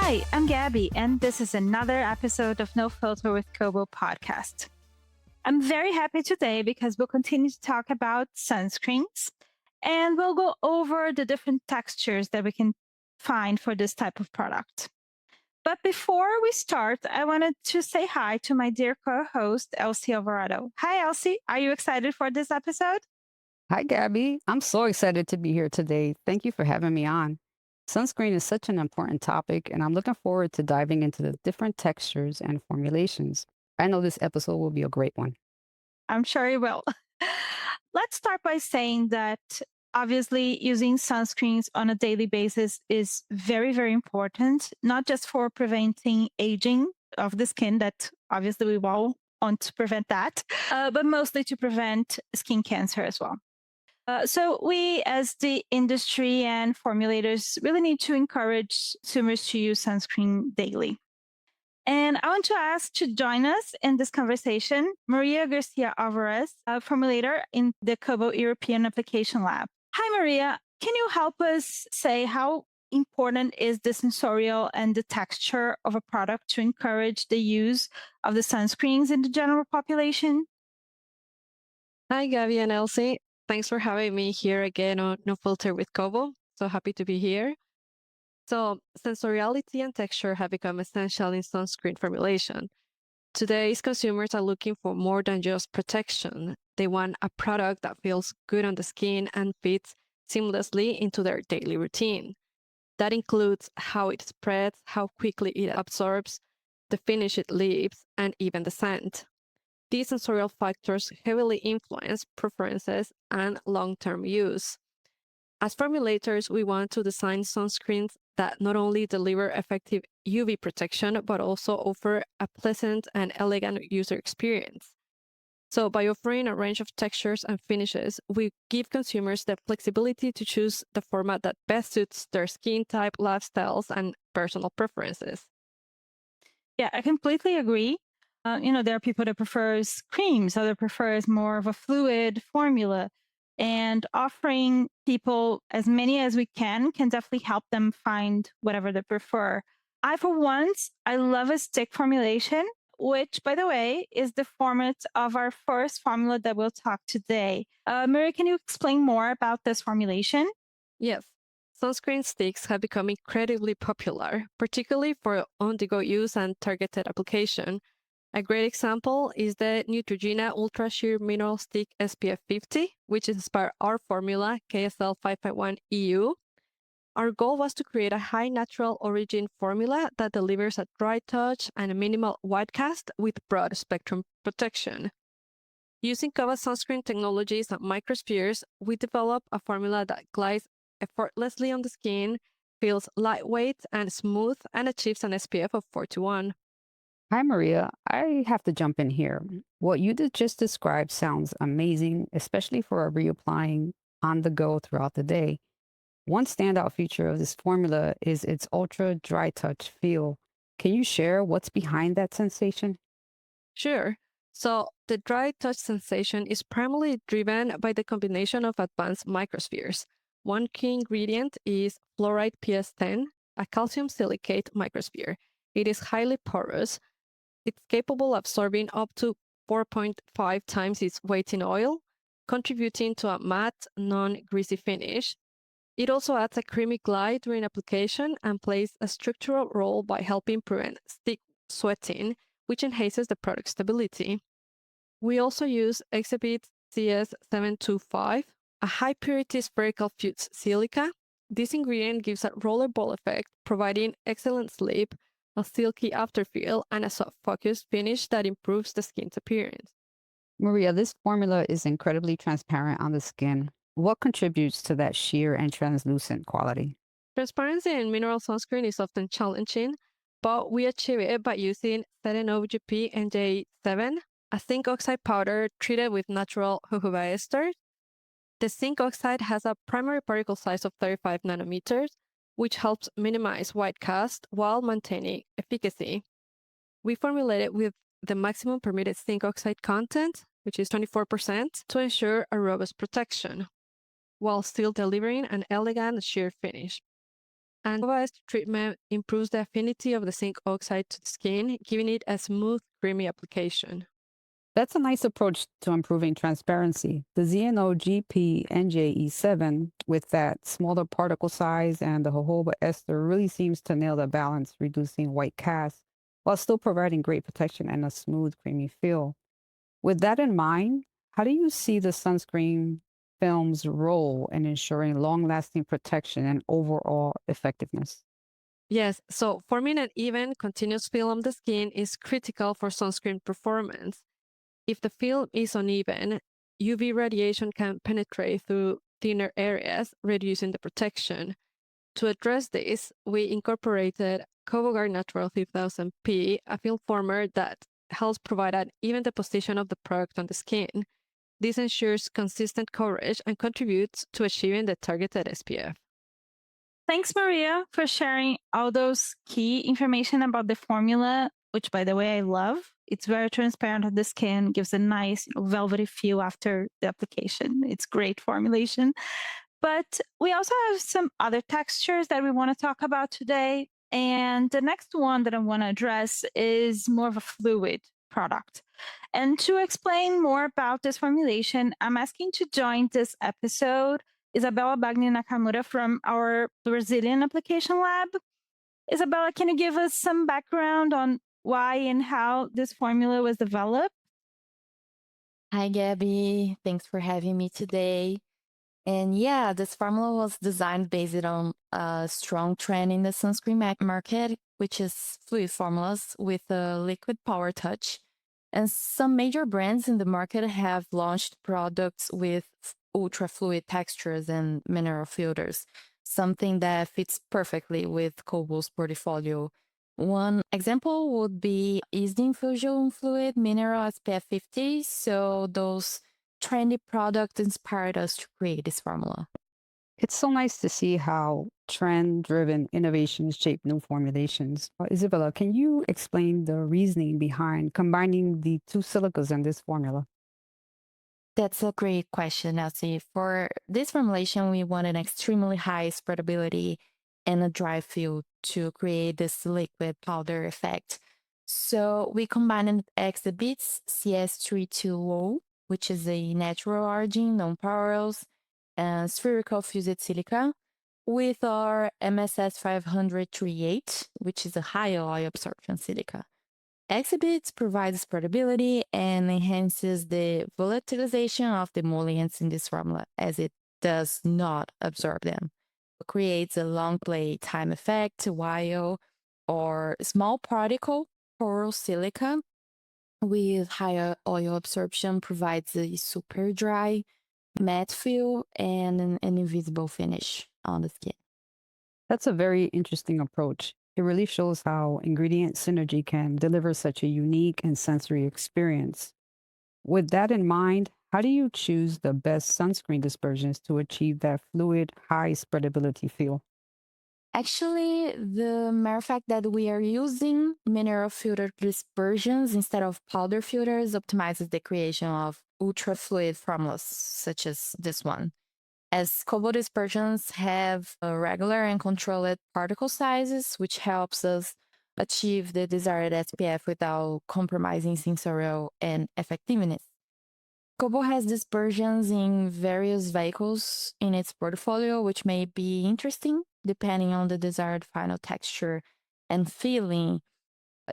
Hi, I'm Gabby, and this is another episode of No Filter with Kobo podcast. I'm very happy today because we'll continue to talk about sunscreens and we'll go over the different textures that we can find for this type of product. But before we start, I wanted to say hi to my dear co-host, Elsie Alvarado. Hi, Elsie. Are you excited for this episode? Hi, Gabby. I'm so excited to be here today. Thank you for having me on. Sunscreen is such an important topic, and I'm looking forward to diving into the different textures and formulations. I know this episode will be a great one. I'm sure it will. Let's start by saying that obviously using sunscreens on a daily basis is very, very important, not just for preventing aging of the skin, that obviously we all want to prevent that, but mostly to prevent skin cancer as well. So we, as the industry and formulators, really need to encourage consumers to use sunscreen daily. And I want to ask to join us in this conversation, Maria Garcia Alvarez, a formulator in the Kobo European Application Lab. Hi, Maria. Can you help us say how important is the sensorial and the texture of a product to encourage the use of the sunscreens in the general population? Hi, Gabby and Elsie. Thanks for having me here again on No Filter with Kobo. So happy to be here. So, sensoriality and texture have become essential in sunscreen formulation. Today's consumers are looking for more than just protection. They want a product that feels good on the skin and fits seamlessly into their daily routine. That includes how it spreads, how quickly it absorbs, the finish it leaves, and even the scent. These sensorial factors heavily influence preferences and long-term use. As formulators, we want to design sunscreens that not only deliver effective UV protection, but also offer a pleasant and elegant user experience. So by offering a range of textures and finishes, we give consumers the flexibility to choose the format that best suits their skin type, lifestyles, and personal preferences. Yeah, I completely agree. There are people that prefers creams, other prefers more of a fluid formula. And offering people as many as we can definitely help them find whatever they prefer. For once, I love a stick formulation, which, by the way, is the format of our first formula that we'll talk today. Mary, can you explain more about this formulation? Yes, sunscreen sticks have become incredibly popular, particularly for on-the-go use and targeted application. A great example is the Neutrogena Ultra Sheer Mineral Stick SPF 50, which inspired our formula, KSL 551EU. Our goal was to create a high natural origin formula that delivers a dry touch and a minimal white cast with broad spectrum protection. Using Kobo sunscreen technologies and Microspheres, we develop a formula that glides effortlessly on the skin, feels lightweight and smooth, and achieves an SPF of 41. Hi, Maria. I have to jump in here. What you just described sounds amazing, especially for reapplying on the go throughout the day. One standout feature of this formula is its ultra dry touch feel. Can you share what's behind that sensation? Sure. So the dry touch sensation is primarily driven by the combination of advanced microspheres. One key ingredient is fluoride PS10, a calcium silicate microsphere. It is highly porous. It's capable of absorbing up to 4.5 times its weight in oil, contributing to a matte, non-greasy finish. It also adds a creamy glide during application and plays a structural role by helping prevent stick sweating, which enhances the product stability. We also use Exhibit CS725, a high-purity spherical fused silica. This ingredient gives a rollerball effect, providing excellent sleep, a silky afterfeel, and a soft focused finish that improves the skin's appearance. Maria, this formula is incredibly transparent on the skin. What contributes to that sheer and translucent quality? Transparency in mineral sunscreen is often challenging, but we achieve it by using 7-OGP NJ7, a zinc oxide powder treated with natural jojoba ester. The zinc oxide has a primary particle size of 35 nanometers, which helps minimize white cast while maintaining efficacy. We formulate it with the maximum permitted zinc oxide content, which is 24%, to ensure a robust protection, while still delivering an elegant sheer finish. And Kobo's treatment improves the affinity of the zinc oxide to the skin, giving it a smooth, creamy application. That's a nice approach to improving transparency. The ZNO-GP NJE7, with that smaller particle size and the jojoba ester, really seems to nail the balance, reducing white cast while still providing great protection and a smooth, creamy feel. With that in mind, how do you see the sunscreen film's role in ensuring long-lasting protection and overall effectiveness? Yes, so forming an even, continuous film on the skin is critical for sunscreen performance. If the film is uneven, UV radiation can penetrate through thinner areas, reducing the protection. To address this, we incorporated Kobo Natural 3000P, a film former that helps provide an even deposition of the product on the skin. This ensures consistent coverage and contributes to achieving the targeted SPF. Thanks, Maria, for sharing all those key information about the formula, which, by the way, I love. It's very transparent on the skin, gives a nice velvety feel after the application. It's great formulation. But we also have some other textures that we want to talk about today. And the next one that I want to address is more of a fluid product. And to explain more about this formulation, I'm asking to join this episode Isabella Bagni Nakamura from our Brazilian application lab. Isabella, can you give us some background on why and how this formula was developed? Hi, Gabby. Thanks for having me today. And yeah, this formula was designed based on a strong trend in the sunscreen market, which is fluid formulas with a liquid power touch. And some major brands in the market have launched products with ultra fluid textures and mineral filters, something that fits perfectly with Kobo's portfolio. One example would be is the infusion fluid mineral SPF 50. So those trendy products inspired us to create this formula. It's so nice to see how trend driven innovations shape new formulations. Isabella, can you explain the reasoning behind combining the two silicas in this formula? That's a great question, Elsie. For this formulation, we want an extremely high spreadability and a dry feel to create this liquid powder effect. So we combined exhibits CS320, which is a natural origin, non-porous, and spherical fused silica, with our MSS 538, which is a high oil absorption silica. Exhibits provides portability and enhances the volatilization of the emollients in this formula, as it does not absorb them. It creates a long play time effect, while or small particle porous silica with higher oil absorption provides a super dry, matte feel and an invisible finish on the skin. That's a very interesting approach. It really shows how ingredient synergy can deliver such a unique and sensory experience. With that in mind, how do you choose the best sunscreen dispersions to achieve that fluid, high spreadability feel? Actually, the mere fact that we are using mineral filter dispersions instead of powder filters optimizes the creation of ultra fluid formulas such as this one. As Kobo dispersions have regular and controlled particle sizes, which helps us achieve the desired SPF without compromising sensorial and effectiveness. Kobo has dispersions in various vehicles in its portfolio, which may be interesting depending on the desired final texture and feeling.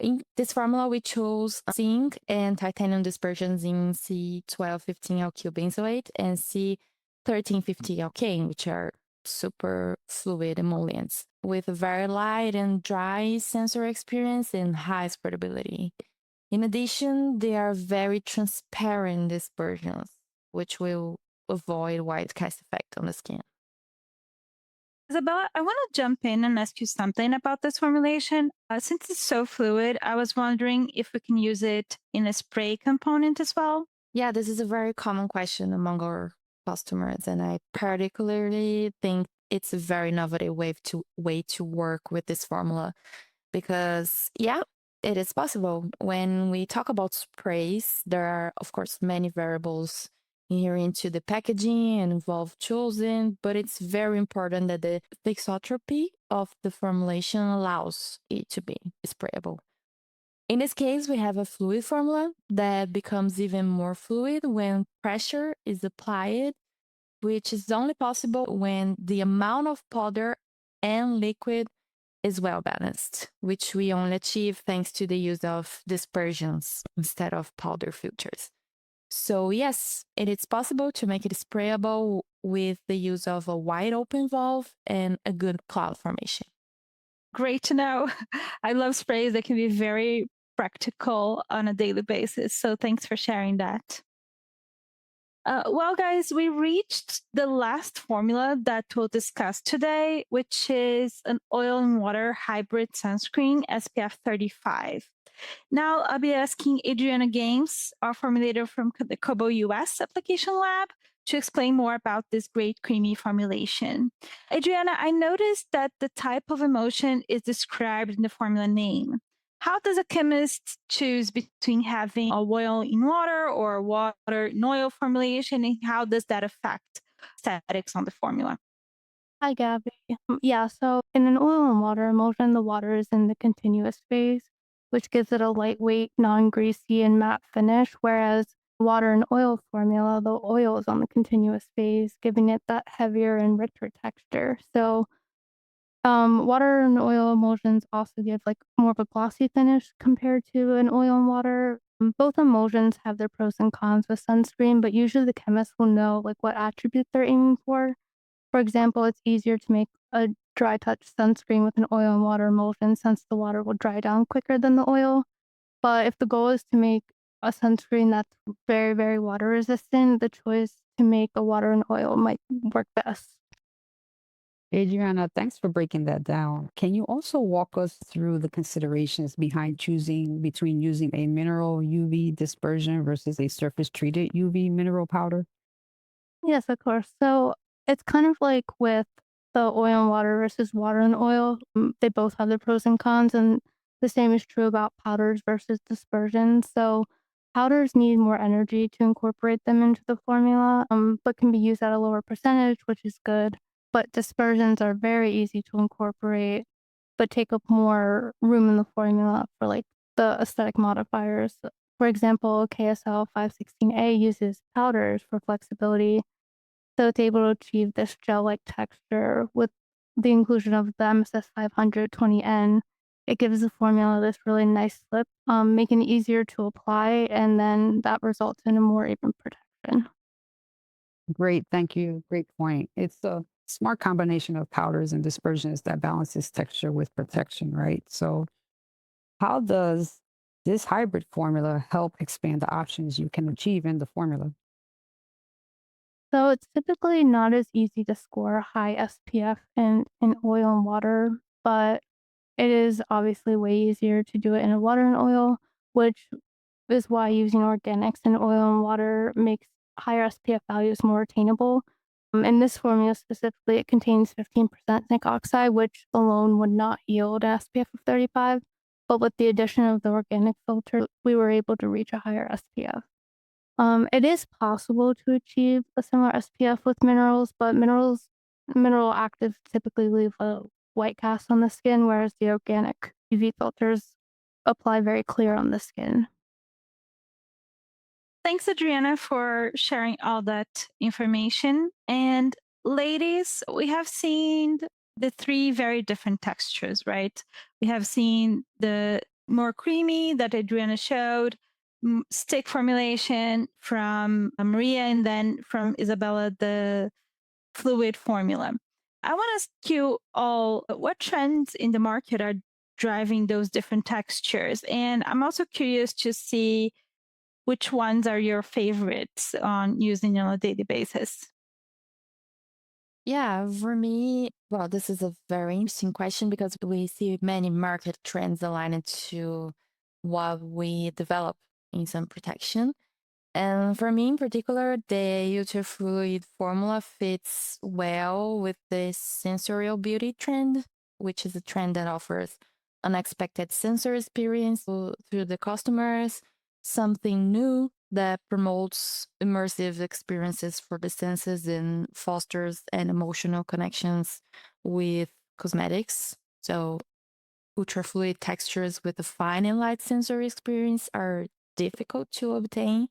In this formula, we chose zinc and titanium dispersions in C1215LQ benzoate and C1350 alkane, which are super fluid emollients with a very light and dry sensory experience and high spreadability. In addition, they are very transparent dispersions, which will avoid white cast effect on the skin. Isabella, I want to jump in and ask you something about this formulation. Since it's so fluid, I was wondering if we can use it in a spray component as well. Yeah, this is a very common question among our customers, and I particularly think it's a very innovative way to work with this formula because, yeah, it is possible. When we talk about sprays, there are, of course, many variables inherent to the packaging and involved chosen, but it's very important that the thixotropy of the formulation allows it to be sprayable. In this case, we have a fluid formula that becomes even more fluid when pressure is applied, which is only possible when the amount of powder and liquid is well balanced, which we only achieve thanks to the use of dispersions instead of powder filters. So yes, it is possible to make it sprayable with the use of a wide open valve and a good cloud formation. Great to know. I love sprays that can be very practical on a daily basis. So thanks for sharing that. Well, guys, we reached the last formula that we'll discuss today, which is an oil and water hybrid sunscreen SPF 35. Now, I'll be asking Adriana Games, our formulator from the Kobo US application lab, to explain more about this great creamy formulation. Adriana, I noticed that the type of emulsion is described in the formula name. How does a chemist choose between having a oil in water or a water in oil formulation, and how does that affect statics on the formula? Hi, Gabby. Yeah, so in an oil and water emulsion, the water is in the continuous phase, which gives it a lightweight, non-greasy, and matte finish, whereas water and oil formula, the oil is on the continuous phase, giving it that heavier and richer texture. So, water and oil emulsions also give like more of a glossy finish compared to an oil and water. Both emulsions have their pros and cons with sunscreen, but usually the chemist will know like what attributes they're aiming for. For example, it's easier to make a dry touch sunscreen with an oil and water emulsion since the water will dry down quicker than the oil. But if the goal is to make a sunscreen that's very, very water resistant, the choice to make a water and oil might work best. Adriana, thanks for breaking that down. Can you also walk us through the considerations behind choosing between using a mineral UV dispersion versus a surface treated UV mineral powder? Yes, of course. So it's kind of like with the oil and water versus water and oil. They both have their pros and cons, and the same is true about powders versus dispersions. So powders need more energy to incorporate them into the formula, but can be used at a lower percentage, which is good. But dispersions are very easy to incorporate, but take up more room in the formula for like the aesthetic modifiers. For example, KSL 516A uses powders for flexibility, so it's able to achieve this gel-like texture with the inclusion of the MSS 520N. It gives the formula this really nice slip, making it easier to apply, and then that results in a more even protection. Great, thank you. Great point. It's a smart combination of powders and dispersions that balances texture with protection, right? So, how does this hybrid formula help expand the options you can achieve in the formula? So it's typically not as easy to score high SPF in oil and water, but it is obviously way easier to do it in a water and oil, which is why using organics in oil and water makes higher SPF values more attainable. In this formula specifically, it contains 15% zinc oxide, which alone would not yield an SPF of 35. But with the addition of the organic filter, we were able to reach a higher SPF. It is possible to achieve a similar SPF with minerals, but mineral actives typically leave a white cast on the skin, whereas the organic UV filters apply very clear on the skin. Thanks, Adriana, for sharing all that information. And ladies, we have seen the three very different textures, right? We have seen the more creamy that Adriana showed, stick formulation from Maria, and then from Isabella, the fluid formula. I want to ask you all what trends in the market are driving those different textures. And I'm also curious to see which ones are your favorites on using on a daily basis. Yeah, for me, well, this is a very interesting question because we see many market trends aligned to what we develop in sun protection. And for me in particular, the ultra fluid formula fits well with the sensorial beauty trend, which is a trend that offers unexpected sensor experience through the customers, something new that promotes immersive experiences for the senses and fosters an emotional connections with cosmetics. So ultra fluid textures with a fine and light sensory experience are difficult to obtain,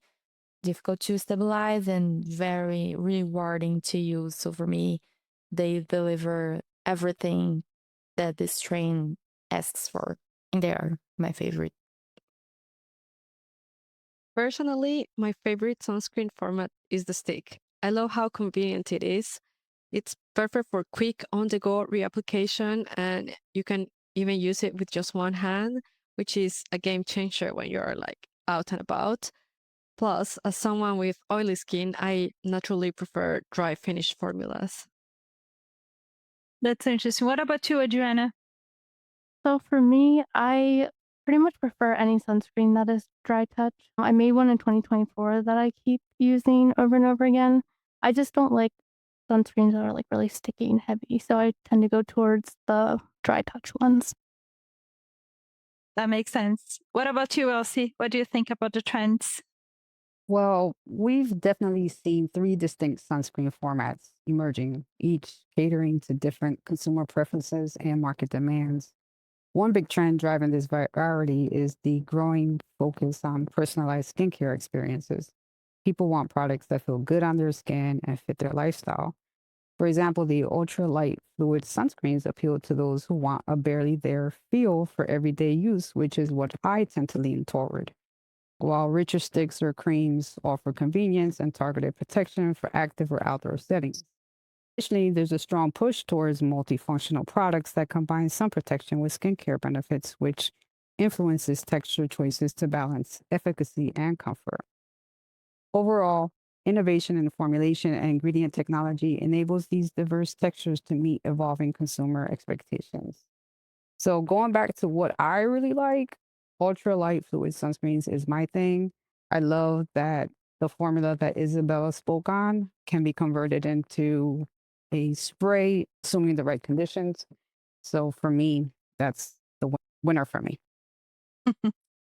difficult to stabilize, and very rewarding to use. So for me, they deliver everything that this strain asks for, and they are my favorite. Personally, my favorite sunscreen format is the stick. I love how convenient it is. It's perfect for quick on-the-go reapplication, and you can even use it with just one hand, which is a game changer when you're like out and about. Plus, as someone with oily skin, I naturally prefer dry finish formulas. That's interesting. What about you, Adriana? So for me, I pretty much prefer any sunscreen that is dry touch. I made one in 2024 that I keep using over and over again. I just don't like sunscreens that are like really sticky and heavy, so I tend to go towards the dry touch ones. That makes sense. What about you, Elsie? What do you think about the trends? Well, we've definitely seen three distinct sunscreen formats emerging, each catering to different consumer preferences and market demands. One big trend driving this variety is the growing focus on personalized skincare experiences. People want products that feel good on their skin and fit their lifestyle. For example, the ultralight fluid sunscreens appeal to those who want a barely there feel for everyday use, which is what I tend to lean toward. While richer sticks or creams offer convenience and targeted protection for active or outdoor settings. Additionally, there's a strong push towards multifunctional products that combine sun protection with skincare benefits, which influences texture choices to balance efficacy and comfort. Overall, innovation in formulation and ingredient technology enables these diverse textures to meet evolving consumer expectations. So, going back to what I really like, ultralight fluid sunscreens is my thing. I love that the formula that Isabella spoke on can be converted into a spray, assuming the right conditions. So, for me, that's the winner for me.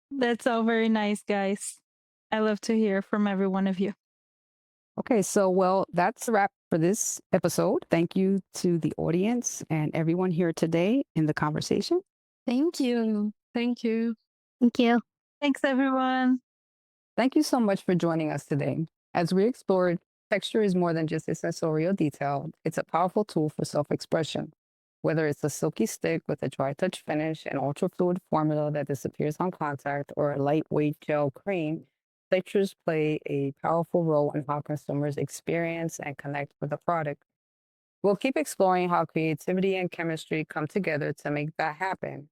That's all very nice, guys. I love to hear from every one of you. Okay, so well, that's a wrap for this episode. Thank you to the audience and everyone here today in the conversation. Thank you. Thank you. Thank you. Thanks, everyone. Thank you so much for joining us today. As we explored, texture is more than just a sensorial detail, it's a powerful tool for self expression. Whether it's a silky stick with a dry touch finish, an ultra fluid formula that disappears on contact, or a lightweight gel cream, textures play a powerful role in how consumers experience and connect with the product. We'll keep exploring how creativity and chemistry come together to make that happen.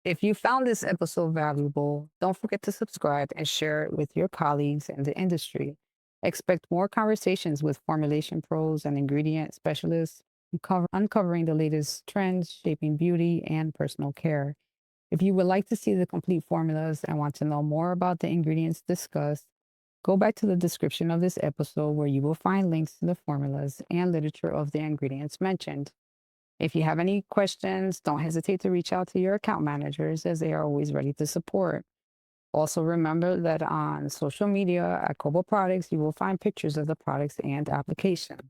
If you found this episode valuable, don't forget to subscribe and share it with your colleagues in the industry. Expect more conversations with formulation pros and ingredient specialists, uncovering the latest trends shaping beauty and personal care. If you would like to see the complete formulas and want to know more about the ingredients discussed, go back to the description of this episode where you will find links to the formulas and literature of the ingredients mentioned. If you have any questions, don't hesitate to reach out to your account managers as they are always ready to support. Also, remember that on social media at Kobo Products, you will find pictures of the products and application.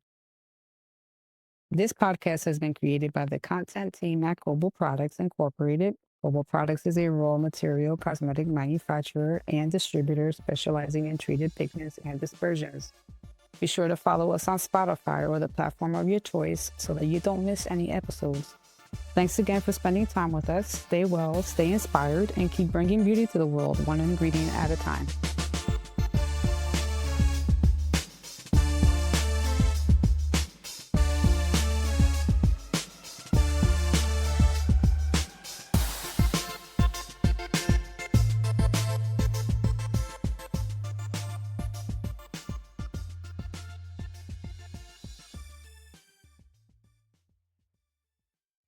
This podcast has been created by the content team at Kobo Products Incorporated. Kobo Products is a raw material cosmetic manufacturer and distributor specializing in treated pigments and dispersions. Be sure to follow us on Spotify or the platform of your choice so that you don't miss any episodes. Thanks again for spending time with us. Stay well, stay inspired, and keep bringing beauty to the world one ingredient at a time.